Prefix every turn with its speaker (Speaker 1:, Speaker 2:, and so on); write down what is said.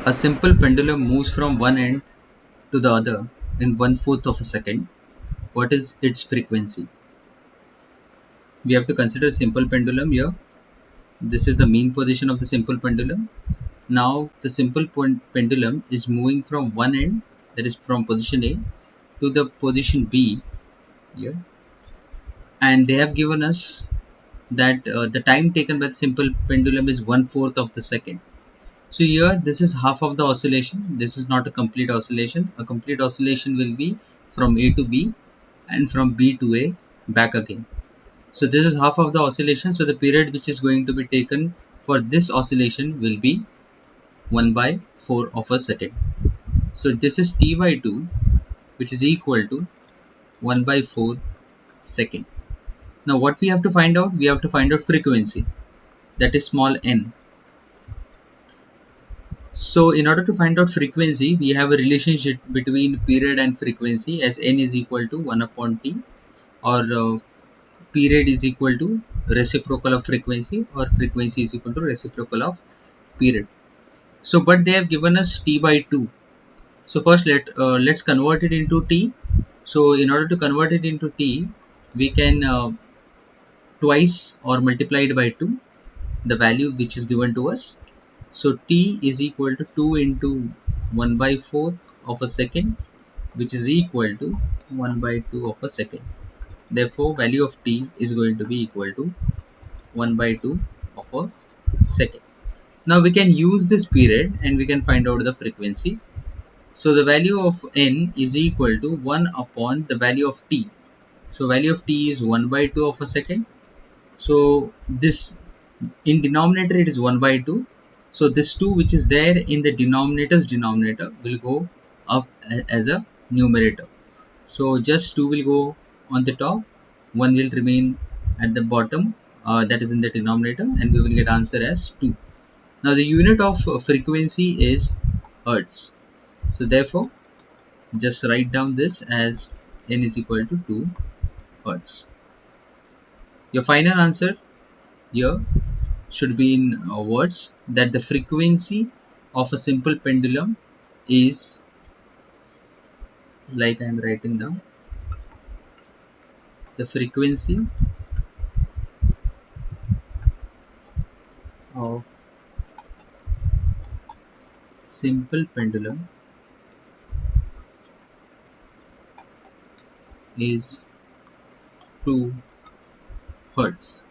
Speaker 1: A simple pendulum moves from one end to the other in 1/4 of a second. What is its frequency? We have to consider simple pendulum here. This is the mean position of the simple pendulum. Now the simple pendulum is moving from one end, that is from position A, to the position B here, and they have given us that the time taken by the simple pendulum is 1/4 of the second. So here this is half of the oscillation. This is not a complete oscillation. A complete oscillation will be from A to B and from B to A back again. So this is half of the oscillation. So the period which is going to be taken for this oscillation will be 1 by 4 of a second. So this is T by 2, which is equal to 1 by 4 second. Now what we have to find out? We have to find out frequency, that is small n. So in order to find out frequency, we have a relationship between period and frequency as n is equal to 1 upon t, or period is equal to reciprocal of frequency, or frequency is equal to reciprocal of period. So but they have given us t by 2. So first let's convert it into t. So in order to convert it into t, we can twice or multiply it by 2 the value which is given to us. So t is equal to 2 into 1 by 4 of a second, which is equal to 1 by 2 of a second. Therefore value of t is going to be equal to 1 by 2 of a second. Now we can use this period and we can find out the frequency. So the value of n is equal to 1 upon the value of t. So value of t is 1 by 2 of a second. So this, in denominator it is 1 by 2. So this 2 which is there in the denominator's denominator will go up as a numerator. So just 2 will go on the top, 1 will remain at the bottom, that is in the denominator, and we will get answer as 2. Now the unit of frequency is hertz. So therefore just write down this as n is equal to 2 hertz. Your final answer here should be in words, that the frequency of a simple pendulum is, like I am writing down, the frequency of simple pendulum is 2 hertz.